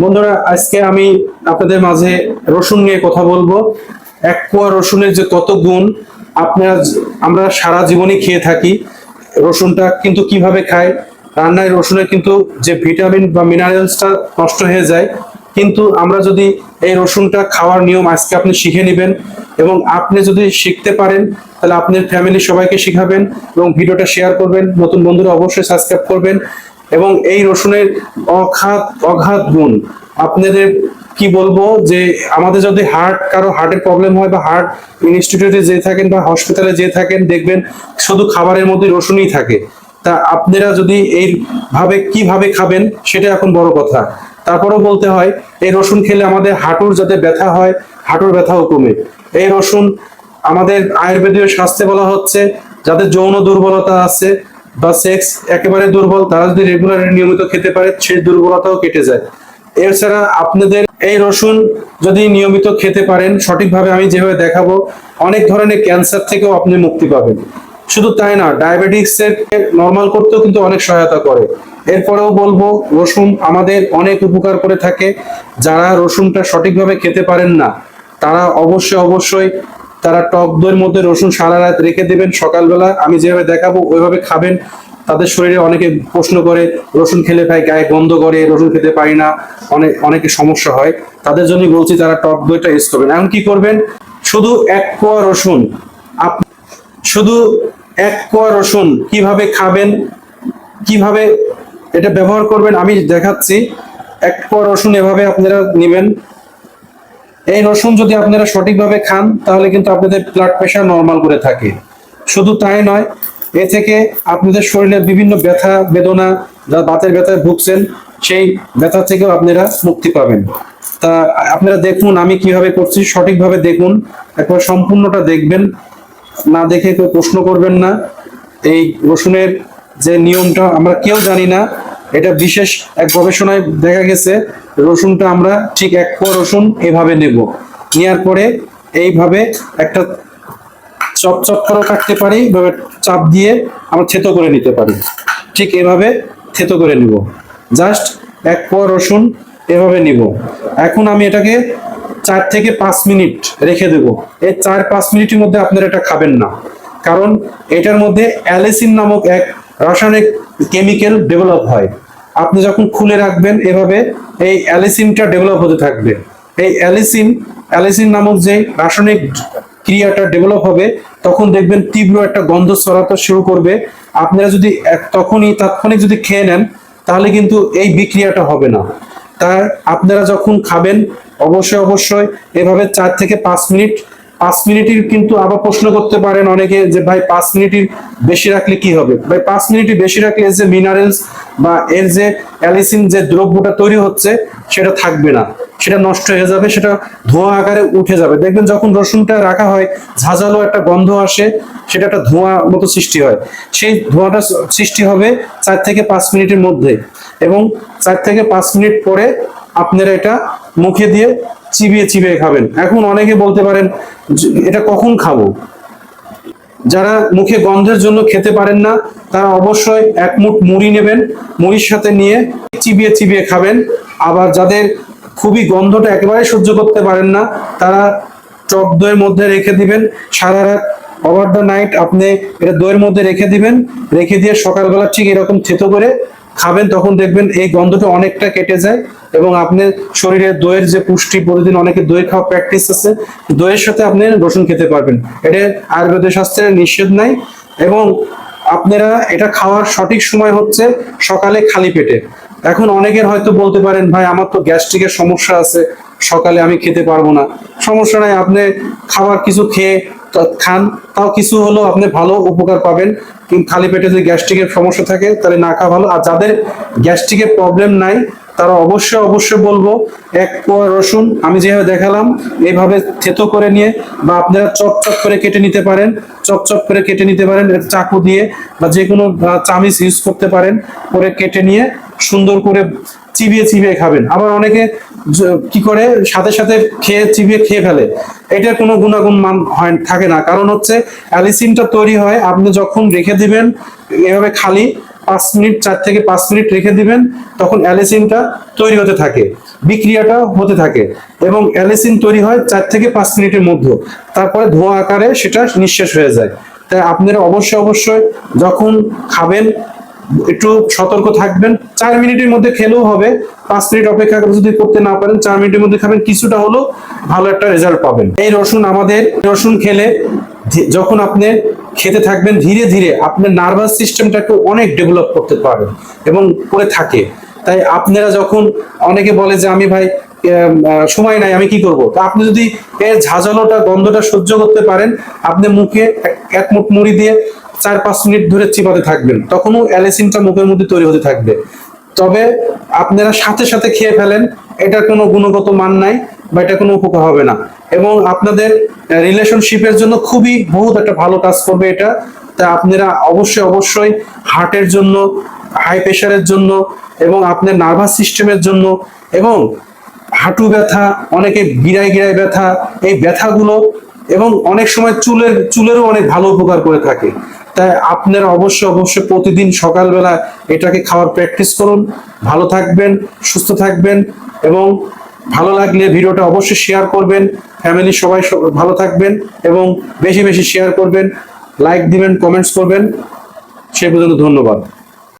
বন্ধুরা, আজকে আমি আপনাদের মাঝে রসুন নিয়ে কথা বলবো। এক কোয়া রসুনের যে কত গুণ আপনারা আমরা সারা জীবনই খেয়ে থাকি। রসুনটা কিন্তু কিভাবে খায়, রান্নায় রসুনের কিন্তু যে ভিটামিন বা মিনারেলসটা নষ্ট হয়ে যায়, কিন্তু আমরা যদি এই রসুনটা খাওয়ার নিয়ম আজকে আপনি শিখে নেবেন এবং আপনি যদি শিখতে পারেন তাহলে আপনার ফ্যামিলির সবাইকে শিখাবেন এবং ভিডিওটা শেয়ার করবেন। নতুন বন্ধুরা অবশ্যই সাবস্ক্রাইব করবেন। এবং এই রসুনের অগাধ অগাধ গুণ আপনাদের কি বলবো, যে আমাদের যদি কারো হার্টের প্রবলেম হয় বা হার্ট ইনস্টিটিউটে যেয়ে থাকেন বা হসপিটালে যেয়ে থাকেন, দেখবেন শুধু খাবারের মধ্যে রসুনই থাকে। তা আপনারা যদি এইভাবে কিভাবে খাবেন সেটা এখন বড় কথা। তারপরেও বলতে হয়, এই রসুন খেলে আমাদের হাঁটুর যাতে ব্যথা হয়, হাঁটুর ব্যথাও কমে। এই রসুন আমাদের আয়ুর্বেদীয় শাস্ত্রে বলা হচ্ছে, যাদের যৌন দুর্বলতা আছে বা সেক্স একেবারে দুর্বল, তারা যদি রেগুলার নিয়মিত খেতে পারে সেই দুর্বলতাও কেটে যায়। এছাড়া আপনাদের এই রসুন যদি নিয়মিত খেতে পারেন সঠিকভাবে, আমি যেভাবে দেখাবো, অনেক ধরনের ক্যান্সার থেকেও আপনি মুক্তি পাবেন। শুধু তাই না, ডায়াবেটিস এর নর্মাল করতেও কিন্তু অনেক সহায়তা করে। এরপরেও বলবো, রসুন আমাদের অনেক উপকার করে থাকে। যারা রসুনটা সঠিকভাবে খেতে পারেন না, তারা অবশ্যই তারা টক দইয়ের মধ্যে রসুন সারা রাত রেখে দেবেন, সকালবেলা আমি যেভাবে দেখাবো ওইভাবে খাবেন। তাদের শরীরে অনেকে প্রশ্ন করে, রসুন খেলে ভাই গায়ে গন্ধ করে, রসুন খেতে পারি না, অনেকে সমস্যা হয়, তাদের জন্য বলছি তারা টক দইটা ইউজ করবেন। এখন কি করবেন, শুধু এক কোয়া রসুন, শুধু এক কোয়া রসুন কিভাবে খাবেন, কিভাবে এটা ব্যবহার করবেন আমি দেখাচ্ছি। এক কোয়া রসুন এভাবে আপনারা নেবেন। এই রসুন যদি আপনারা সঠিকভাবে খান তাহলে কিন্তু আপনাদের ব্লাড প্রেশার নর্মাল করে থাকে। শুধু তাই নয়, এ থেকে আপনাদের শরীরে বিভিন্ন ব্যথা বেদনা, যা বাতের ব্যথায় ভুগছেন, সেই ব্যথা থেকেও আপনারা মুক্তি পাবেন। তা আপনারা দেখুন আমি কিভাবে করছি, সঠিকভাবে দেখুন, একবার সম্পূর্ণটা দেখবেন, না দেখে কেউ প্রশ্ন করবেন না। এই রসুনের যে নিয়মটা আমরা কেউ জানি না, এটা বিশেষ এক গবেষণায় দেখা গেছে। রসুনটা আমরা ঠিক এক কোয়া রসুন এভাবে নেব, নেওয়ার পরে এইভাবে একটা চপ চপ করে কাটতে পারি, এভাবে চাপ দিয়ে আমরা থেতো করে নিতে পারি। ঠিক এভাবে থেতো করে নিব, জাস্ট এক কোয়া রসুন এভাবে নিব। এখন আমি এটাকে 4 থেকে 5 মিনিট রেখে দেব। এই 4-5 মিনিটের মধ্যে আপনারা এটা খাবেন না, কারণ এটার মধ্যে অ্যালিসিন নামক এক রাসায়নিক কেমিক্যাল ডেভেলপ হয়। আপনি যখন খুলে রাখবেন এভাবে, এই অ্যালিসিনটা ডেভেলপ হতে থাকবে। এই অ্যালিসিন নামক যে রাসায়নিক ক্রিয়াটা ডেভেলপ হবে, তখন দেখবেন তীব্র একটা গন্ধ ছড়াতে শুরু করবে। আপনারা যদি তাৎক্ষণিক যদি খেয়ে নেন তাহলে কিন্তু এই বিক্রিয়াটা হবে না। তাই আপনারা যখন খাবেন অবশ্যই এভাবে 4 থেকে 5 মিনিট, 5 মিনিটের কিন্তু আবার প্রশ্ন করতে পারেন অনেকে যে ভাই 5 মিনিটের বেশি রাখলে কি হবে। ভাই 5 মিনিটের বেশি রাখলে এর যে মিনারেলস বা এর যে অ্যালিসিন যে দ্রব্যটা তৈরি হচ্ছে সেটা থাকবে না, সেটা নষ্ট হয়ে যাবে, সেটা ধোঁয়া আকারে উঠে যাবে। দেখবেন যখন রসুনটা রাখা হয় ঝাঁঝালো একটা গন্ধ আসে, সেটা একটা ধোঁয়া মতো সৃষ্টি হয়। সেই ধোঁয়াটা সৃষ্টি হবে 4 থেকে 5 মিনিটের মধ্যে, এবং 4 থেকে 5 মিনিট পরে আপনারা এটা মুখে দিয়ে চিবিয়ে খাবেন। এখন অনেকে বলতে পারেন এটা কখন খাবো। যারা মুখে গন্ধের জন্য খেতে পারেন না, তারা অবশ্যই এক মুঠ মুড়ি নেবেন, মুড়ির সাথে নিয়ে চিবিয়ে খাবেন। আবার যাদের খুবই গন্ধটা একেবারে সহ্য করতে পারেন না, তারা টক দইয়ের মধ্যে রেখে দিবেন সারা রাত, ওভার দ্য নাইট আপনি এটা দইয়ের মধ্যে রেখে দিবেন, রেখে দিয়ে সকালবেলা ঠিক এরকম থেতো করে খাবেন। তখন দেখবেন এই গন্ধটা অনেকটা কেটে যায় এবং আপনার শরীরে দইয়ের যে পুষ্টি, প্রতিদিন অনেকে দই খাওয়া প্র্যাকটিস আছে, দইয়ের সাথে আপনি রসুন খেতে পারবেন। এটা আয়ুর্বেদ শাস্ত্রে নিষেধ নাই। এবং আপনারা এটা খাওয়ার সঠিক সময় হচ্ছে সকালে খালি পেটে। এখন অনেকের হয়তো বলতে পারেন ভাই আমার তো গ্যাস্ট্রিকের সমস্যা আছে, সকালে আমি খেতে পারবো না। সমস্যা নাই, আপনি খাবার কিছু খেয়ে খান, তাও কিছু হলো আপনি ভালো উপকার পাবেন। কিন্তু খালি পেটে যদি গ্যাস্ট্রিকের সমস্যা থাকে তাহলে না খাওয়া ভালো। আর যাদের গ্যাস্ট্রিকের প্রবলেম নাই তারা অবশ্যই বলবো, এক কোয়া রসুন আমি যেভাবে দেখালাম এইভাবে থেতো করে নিয়ে, বা আপনারা চপ করে কেটে নিতে পারেন, চপ করে কেটে নিতে পারেন চাকু দিয়ে, বা যে কোনো চামিচ ইউজ করতে পারেন, করে কেটে নিয়ে সুন্দর করে চিবিয়ে খাবেন। আবার অনেকে কি করে সাথে খেয়ে ফেলে, এটার কোনো গুণাগুণ মান থাকে না। কারণ হচ্ছে অ্যালিসিনটা তৈরি হয় আপনি যখন রেখে দিবেন এভাবে খালি, 5 মিনিট, 4 থেকে 5 মিনিট রেখে দিবেন, তখন অ্যালিসিনটা তৈরি হতে থাকে, বিক্রিয়াটা হতে থাকে এবং অ্যালিসিন তৈরি হয় 4 থেকে 5 মিনিটের মধ্যে। তারপরে ধোঁয়া আকারে সেটা নিঃশেষ হয়ে যায়। তাই আপনারা অবশ্যই অবশ্যই যখন খাবেন একটু সতর্ক থাকবেন। 4 মিনিটের মধ্যে খেলেও হবে, 5 মিনিট অপেক্ষা করে যদি করতে না পারেন 4 মিনিটের মধ্যে খাবেন, কিছুটা হলো ভালো একটা রেজাল্ট পাবেন। এই রসুন খেলে যখন আপনি খেতে থাকবেন ধীরে ধীরে আপনার নার্ভাস সিস্টেমটাকে অনেক ডেভেলপ করতে পারবেন এবং করে থাকে। তাই আপনারা যখন অনেকে বলে যে আমি ভাই সময় নাই, আমি কি করব, তো আপনি যদি এর ঝাঁঝালোটা গন্ধটা সহ্য করতে পারেন, আপনি মুখে এক মুঠ মুড়ি দিয়ে 4-5 মিনিট ধরে চিবাতে থাকবেন, তখনও অ্যালিসিনটা মুখের মধ্যে তৈরি হতে থাকবে। তবে আপনারা সাথে সাথে খেয়ে ফেলেন, এটার কোনো গুণগত মান নাই বা এটা কোনো উপকার হবে না এবং আপনাদের রিলেশনশিপের জন্য খুবই বহুত একটা ভালো কাজ করবে এটা। তা আপনারা অবশ্যই অবশ্যই হার্টের জন্য, হাই প্রেশারের জন্য এবং আপনার নার্ভাস সিস্টেমের জন্য এবং হাঁটু ব্যথা, অনেকে গিরায় গিরায় ব্যথা, এই ব্যথাগুলো এবং অনেক সময় চুলেরও অনেক ভালো উপকার করে থাকে। তাই আপনারা অবশ্যই অবশ্যই প্রতিদিন সকালবেলা এটাকে খাওয়ার প্র্যাকটিস করুন। ভালো থাকবেন, সুস্থ থাকবেন এবং ভালো লাগলে ভিডিওটা অবশ্যই শেয়ার করবেন, ফ্যামিলির সবাই ভালো থাকবেন এবং বেশি বেশি শেয়ার করবেন, লাইক দিবেন, কমেন্টস করবেন। সে পর্যন্ত ধন্যবাদ।